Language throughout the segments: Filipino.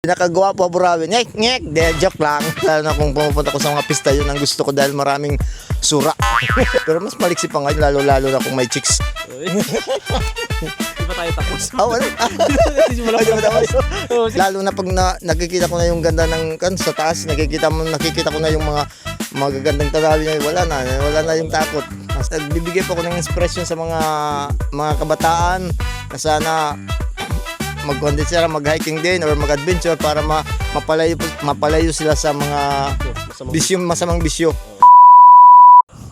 Pinakagawa po Burawin. Ngek, ngek. De, joke lang. Lalo na kung pumupunta ko sa mga pista, yun ang gusto ko dahil maraming sura. Pero mas maliksi pa ngayon, lalo-lalo na kung may chicks. Di ba tayo tapos? Oh, wala. Hindi mo lang tapos. Lalo na pag nakikita ko na yung ganda ng sa taas, nakikita ko na yung mga magagandang tanawin niya, wala na yung takot. Mas nagbibigay po ako ng inspiration sa mga kabataan na sana mag-content sila, mag-hiking din or mag-adventure para mapalayo sila sa mga masamang bisyo.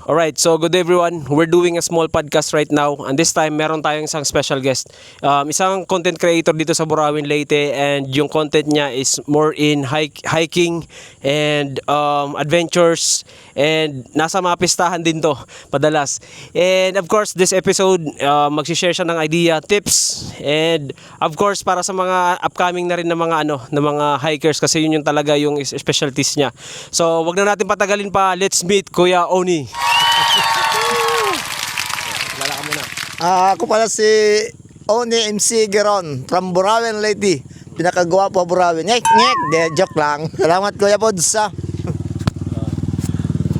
Alright, so good everyone. We're doing a small podcast right now, and this time meron tayong isang special guest. Isang content creator dito sa Burawin, Leyte, and yung content niya is more in hiking and adventures, and nasa mga pistahan din to padalas. And of course, this episode magsishare siya ng idea, tips, and of course para sa mga upcoming na rin na mga hikers, kasi yun yung talaga yung specialties niya. So, wag na natin patagalin pa. Let's meet Kuya Oni. Kilala ka muna. Ako pala si Oni MC Geron from Burawin, Leyte. Pinakagawa po Burawin. Ngek, ngek. De, joke lang. Salamat Kuya Pods.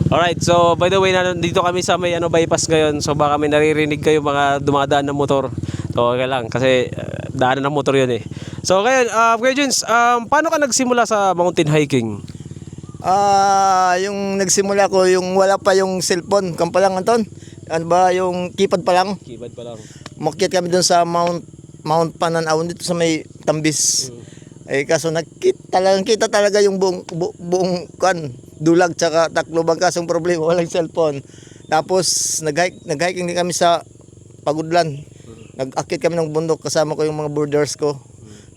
Alright, so by the way, dito kami sa may bypass ngayon. So baka may naririnig kayo mga dumadaan ng motor. So okay lang kasi daanan ng motor yun eh. So ngayon, Kuya Juns, paano ka nagsimula sa mountain hiking? Yung nagsimula ko, yung wala pa yung cellphone. Kung pa lang, Anton? Ano ba, yung keypad pa lang? Keypad pa lang. Umakyat kami doon sa Mount Pananaw dito sa may Tambis. Kaso kita talaga yung buong dulag tsaka Tacloban. Kasong problema, walang cellphone. Tapos nag-hiking din kami sa Pagudlan. Nag-akit kami ng bundok, kasama ko yung mga boarders ko.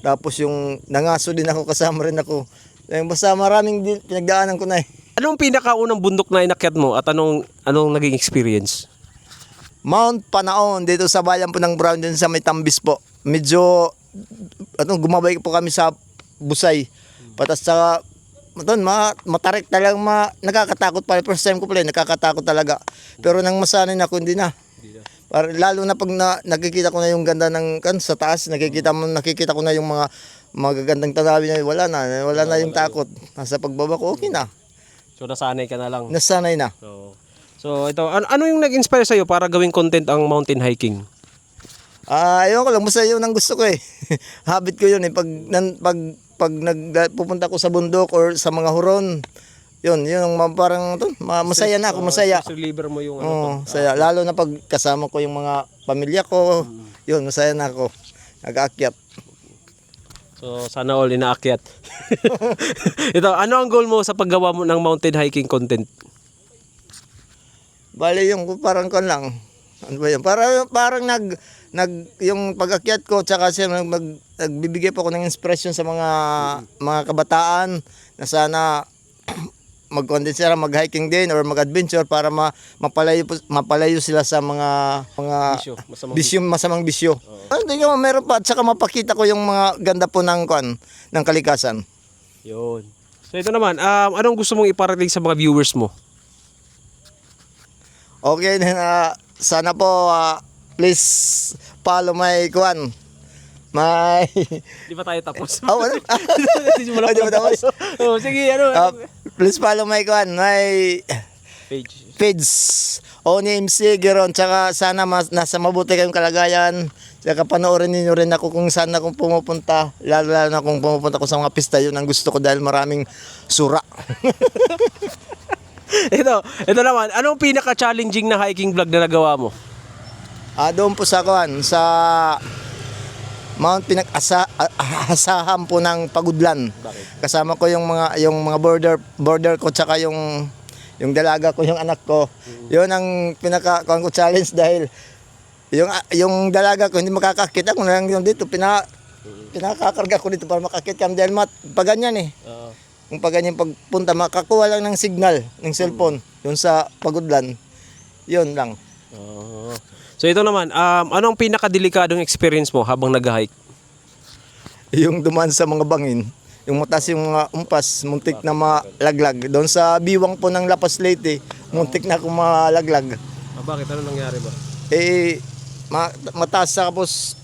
Tapos yung nangaso din ako, kasama rin ako. Basta maraming pinagdaanan ko na eh. Anong pinakaunang bundok na inakyat mo at anong naging experience? Mount Panaon, dito sa bayan po ng Brown, din sa may Tambis po. Medyo gumabay po kami sa Busay. Patas sa matarik talagang nakakatakot pala. First time ko pala, nakakatakot talaga. Pero nang masanay na ako, hindi na. Lalo na pag nakikita ko na yung ganda ng sa taas, nakikita ko na yung mga magagandang tanawin niya, wala na yung takot. Nasa pagbaba ko, okay na. So nasanay ka na lang. Nasanay na. So ito, ano yung nag-inspire sa'yo para gawing content ang mountain hiking? Ayun ko lang, basta yun ang gusto ko eh. Habit ko yun eh. Pag pupunta ko sa bundok or sa mga huron, yun parang masaya na ako, masaya. Libre mo yung saya. Lalo na pag kasama ko yung mga pamilya ko, yun, masaya na ako. Nag-aakyat. So sana all inaakyat. Ito, ano ang goal mo sa paggawa mo ng mountain hiking content? Bali yung parang kon lang. Ano ba yun? Parang yung pag-akyat ko, tsaka siya nagbibigay po ako ng inspiration sa mga kabataan na sana mag-content sila, mag-hiking din or mag-adventure para mapalayo sila sa mga masamang bisyo. Hindi ka meron pa, at saka mapakita ko yung mga ganda po ng kalikasan. Yun. So ito naman, anong gusto mong iparating sa mga viewers mo? Okay, sana po please follow my Di ba tayo tapos? Wala. Hindi mo lang tapos. Sige, Please follow my page. Oni MC Geron. Tsaka sana nasa mabuti kayong kalagayan. Tsaka panoorin niyo rin ako kung saan akong pumupunta. Lalo na kung pumupunta ko sa mga pista. Yun ang gusto ko dahil maraming sura. Ito naman, anong pinaka-challenging na hiking vlog na nagawa mo? Doon po sa Mount Pinag-asahan po ng Pagudlan. Bakit? Kasama ko yung mga border ko, tsaka yung dalaga ko, yung anak ko. Yun ang ko challenge dahil yung dalaga ko hindi makakakit. Ako na lang dito pinakakarga ko dito para makakit kami dahil paganyan eh. Kung paganyan pagpunta makakuha lang ng signal ng cellphone yun sa Pagudlan. Yun lang. So ito naman, anong pinakadelikadong experience mo habang nag-hike? Yung dumaan sa mga bangin, yung mataas yung mga umpas, muntik na malaglag. Doon sa biwang po ng Lapas Leyte, muntik na akong malaglag. Bakit? Ano nangyari ba? Mataas sa kapos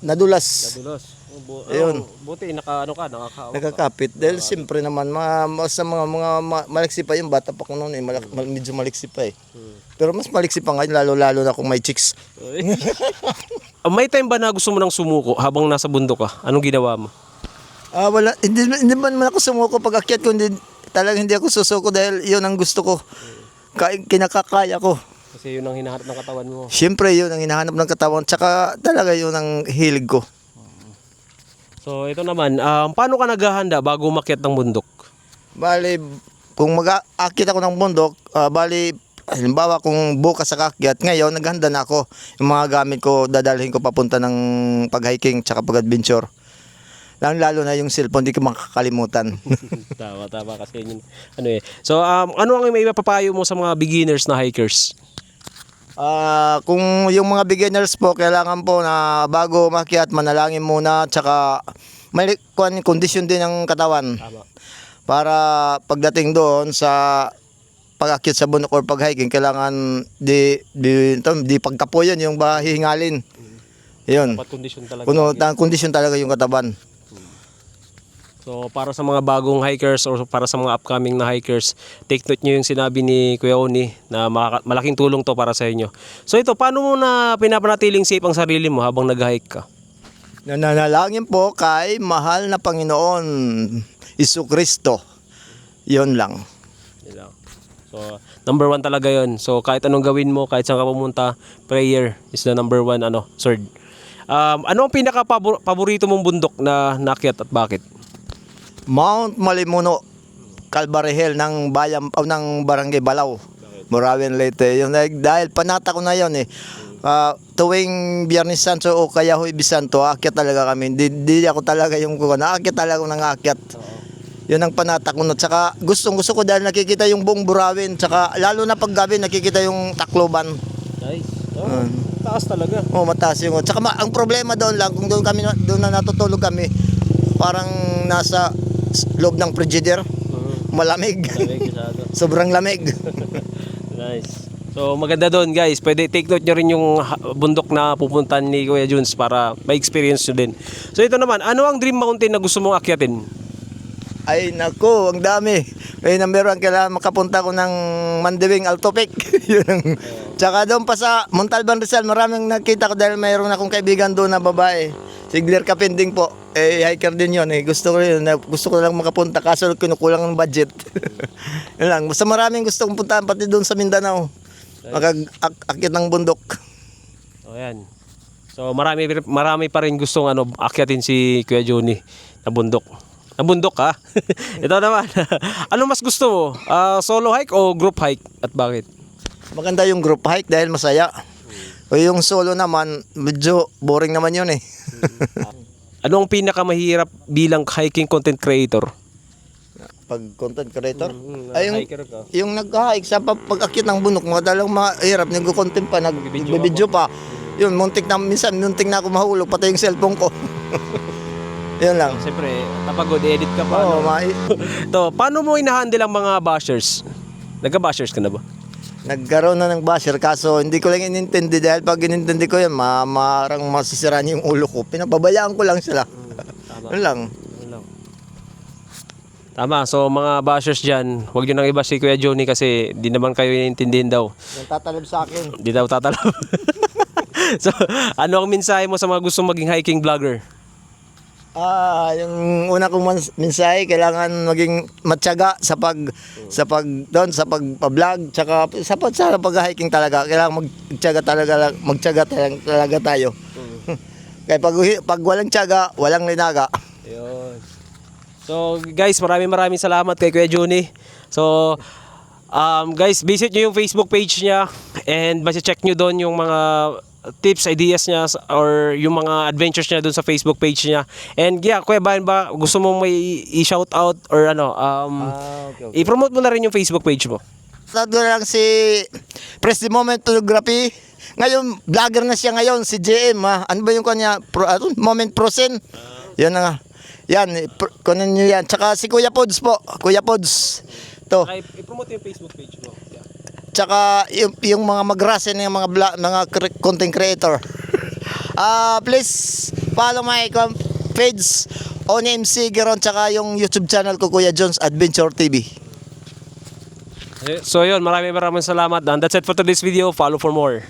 nadulas. Nadulas? Ayun. Buti naka ano ka, nakakahawak ka. Nagkakapit. Dahil siyempre naman, sa maliksi pa yung bata pa ko noon medyo maliksi pa eh. Pero mas maliksi pa ngayon, lalo-lalo na kung may chicks. May time ba na gusto mo nang sumuko habang nasa bundok ka? Anong ginawa mo? Wala, hindi man ako sumuko pag akyat ko, talagang hindi ako susuko dahil yun ang gusto ko. Kinakakaya ko. Kasi yun ang hinahanap ng katawan mo. Siyempre yun ang hinahanap ng katawan, tsaka talaga yun ang hilig ko. So ito naman, paano ka naghahanda bago umakyat ng bundok? Bali, kung mag-aakyat ako ng bundok, halimbawa kung bukas sa kakyat, ngayon naghanda na ako. Yung mga gamit ko, dadalhin ko papunta ng pag-hiking tsaka pag-adventure. Lalo na yung cellphone, di ko makakalimutan. Tama kasi yun. Ano eh. So ano ang may mapapayo mo sa mga beginners na hikers? Kung yung mga beginners po, kailangan po na bago umakyat, manalangin muna, tsaka may kondisyon din ng katawan. Tama. Para pagdating doon sa pag-akyat sa bundok or pag-hiking, kailangan di pagtapuyan yung hihingalin. Yun. Dapat kondisyon talaga. Kondisyon talaga yung katawan. So para sa mga bagong hikers or para sa mga upcoming na hikers, take note nyo yung sinabi ni Kuya Oni na malaking tulong to para sa inyo. So ito, paano mo na pinapanatiling safe ang sarili mo habang nag-hike ka? Nananalangin po kay mahal na Panginoon, Jesucristo. Yun lang. So number 1 talaga yun. So kahit anong gawin mo, kahit saan ka pumunta, prayer is the number 1 sword. Ano ang pinaka-paborito mong bundok na nakyat at bakit? Mount Malimuno, Calvary Hill ng Barangay Balaw, Morawian Leyte. Yun, dahil panata ko na yun eh. Tuwing Biyernes Santo o kaya Huwebes Santo, aakyat talaga kami. Hindi ako talaga yung aakyat talaga ako nang aakyat. Yun ang panata ko. Tsaka gusto ko dahil nakikita yung buong Burawin. Tsaka lalo na pag gabi nakikita yung Tacloban. Nice. Taas talaga. Mataas yung. Tsaka ang problema doon lang, kung doon na natutulog kami, parang nasa loob ng frigidaire. Malamig. Sobrang lamig. Nice. So maganda doon guys. Pwede take note nyo rin yung bundok na pupuntahan ni Kuya Junes para ma-experience nyo din. So ito naman, ano ang dream mountain na gusto mong akyatin? Ay nako, ang dami. May number 1, kailangan makapunta ko ng Mandiwing Alto Peak. Tsaka doon pa sa Montalban Rizal, maraming nakita ko dahil mayroon akong kaibigan doon na babae. Si Claire Kapinding po. Hiker din yun. Gusto ko lang makapunta kaso kinukulang ng budget. Yun lang. Basta maraming gusto kong puntahan pati doon sa Mindanao. Akit ng bundok. So ayan. So marami pa rin gustong akyatin si Kuya Johnny na bundok. Na bundok ha. Ito naman. Ano mas gusto mo? Solo hike o group hike at bakit? Maganda yung group hike dahil masaya. O yung solo naman, medyo boring naman yun eh. Ano ang pinakamahirap bilang hiking content creator? Pag content creator? Hiker ka. Yung nag-hike sa pag-akit ng bundok, madalang mahirap, nag-content pa, nag-video pa. Yun, minsan muntik na ako mahulog, pati yung cellphone ko. Yun lang. Siyempre, napagod, edit ka pa. Oo, To, paano mo inahandle ang mga bashers? Nagka-bashers ka na ba? Nagkaroon na ng basher kaso hindi ko lang inintindi dahil pag inintindi ko yan, marang masisiraan yung ulo ko. Pinapabayaan ko lang sila. Tama. Yun lang. Tama, so mga bashers dyan, huwag nyo nang iba si Kuya Johnny kasi di naman kayo inintindihin daw. Yung tatalab sa akin. Di daw tatalab. So, ano ang mensahe mo sa mga gustong maging hiking vlogger? Yung una kong mensahe, kailangan maging matyaga sa pag-vlog, tsaka sa pag-hiking talaga. Kailangan magtiyaga talaga tayo. Kaya pag walang tiyaga, walang linaga. Ayun. So guys, maraming salamat kay Kuya Johnny. So guys, visit nyo yung Facebook page niya and basta-check nyo doon yung mga tips, ideas niya or yung mga adventures niya doon sa Facebook page niya. And yeah, Kuya Bayan ba, gusto mo may i-shout out or Okay. i-promote mo na rin yung Facebook page mo? Shout out lang si Press the Moment Photography. Ngayon, vlogger na siya ngayon, si JM ha. Ano ba yung kanya? Moment Prosen. Yan na nga. Yan, kunin nyo yan. Tsaka si Kuya Pods po. Kuya Pods. To. I-promote yung Facebook page mo. Yeah. Tsaka yung mga magrasen ng mga content creator. Please follow my page, Oni MC Geron, tsaka yung YouTube channel ko, Kuya Jones Adventure TV. So yun, maraming salamat. And that's it for today's video. Follow for more.